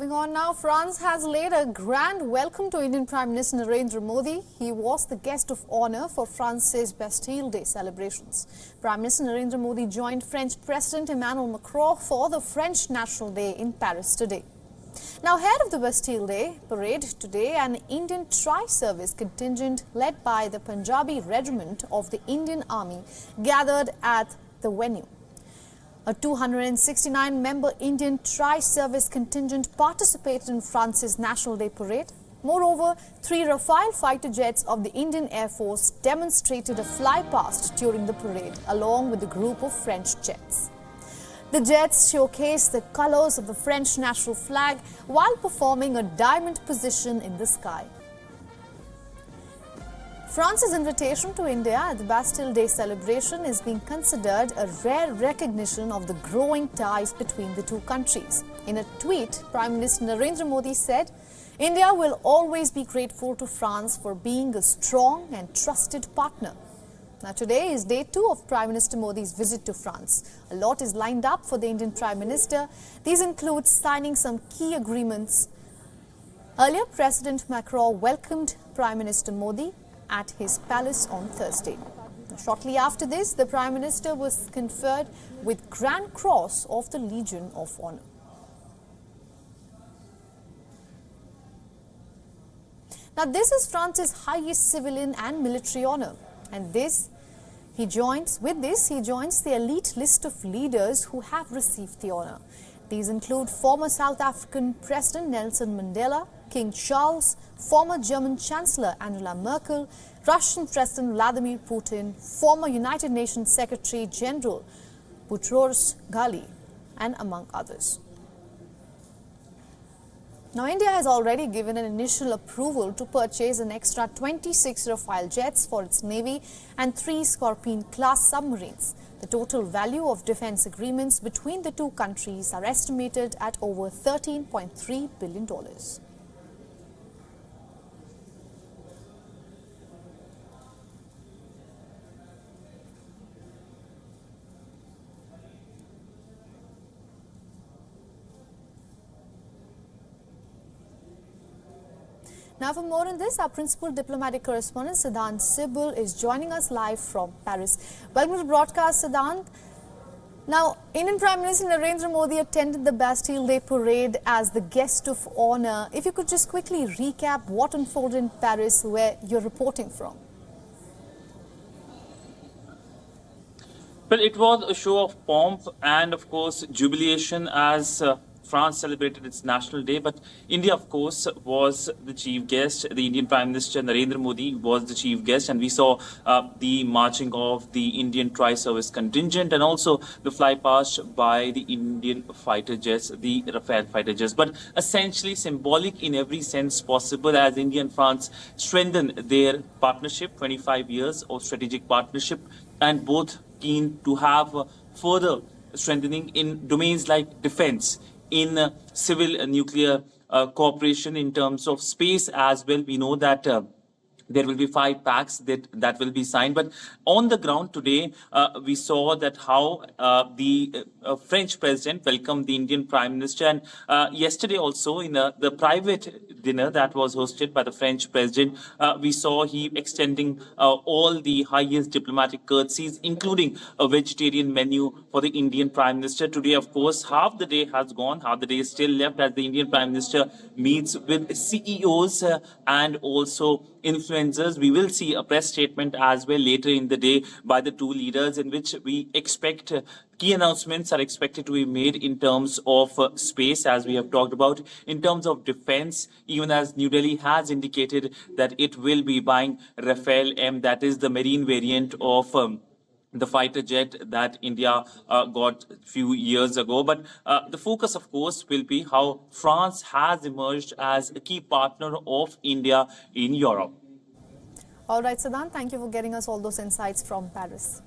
Moving on now, France has laid a grand welcome to Indian Prime Minister Narendra Modi. He was the guest of honor for France's Bastille Day celebrations. Prime Minister Narendra Modi joined French President Emmanuel Macron for the French National Day in Paris today. Now, ahead of the Bastille Day parade today, an Indian tri-service contingent led by the Punjabi Regiment of the Indian Army gathered at the venue. A 269-member Indian tri-service contingent participated in France's National Day parade. Moreover, 3 Rafale fighter jets of the Indian Air Force demonstrated a flypast during the parade, along with a group of French jets. The jets showcased the colors of the French national flag while performing a diamond position in the sky. France's invitation to India at the Bastille Day celebration is being considered a rare recognition of the growing ties between the two countries. In a tweet, Prime Minister Narendra Modi said, "India will always be grateful to France for being a strong and trusted partner." Now, today is day 2 of Prime Minister Modi's visit to France. A lot is lined up for the Indian Prime Minister. These include signing some key agreements. Earlier, President Macron welcomed Prime Minister Modi at his palace on Thursday. Shortly after this, the Prime Minister was conferred with Grand Cross of the Legion of Honor. Now, this is France's highest civilian and military honor, and with this he joins the elite list of leaders who have received the honor. These include former South African President Nelson Mandela, King Charles, former German Chancellor Angela Merkel, Russian President Vladimir Putin, former United Nations Secretary General Boutros Ghali, and among others. Now, India has already given an initial approval to purchase an extra 26 Rafale jets for its Navy and 3 Scorpene-class submarines. The total value of defense agreements between the two countries are estimated at over $13.3 billion. Now, for more on this, our principal diplomatic correspondent Siddhant Sibul is joining us live from Paris. Welcome to the broadcast, Siddhant. Now, Indian Prime Minister Narendra Modi attended the Bastille Day parade as the guest of honor. If you could just quickly recap what unfolded in Paris, where you're reporting from. Well, it was a show of pomp and, of course, jubilation as France celebrated its National Day, but India, of course, was the chief guest. The Indian Prime Minister Narendra Modi was the chief guest, and we saw the marching of the Indian tri-service contingent and also the flypast by the Indian fighter jets, the Rafale fighter jets. But essentially symbolic in every sense possible as India and France strengthen their partnership, 25 years of strategic partnership, and both keen to have further strengthening in domains like defense, in civil nuclear cooperation, in terms of space as well. We know that there will be 5 pacts that will be signed. But on the ground today, we saw that how the French president welcomed the Indian Prime Minister. And yesterday also in the private dinner that was hosted by the French president, we saw he extending all the highest diplomatic courtesies, including a vegetarian menu for the Indian Prime Minister. Today, of course, half the day has gone, half the day is still left as the Indian Prime Minister meets with CEOs and also influencers. We will see a press statement as well later in the day by the two leaders, in which we expect key announcements are expected to be made in terms of space, as we have talked about, in terms of defense, even as New Delhi has indicated that it will be buying Rafale M, that is the marine variant of the fighter jet that India got a few years ago. But the focus, of course, will be how France has emerged as a key partner of India in Europe. All right, Siddhant, thank you for getting us all those insights from Paris.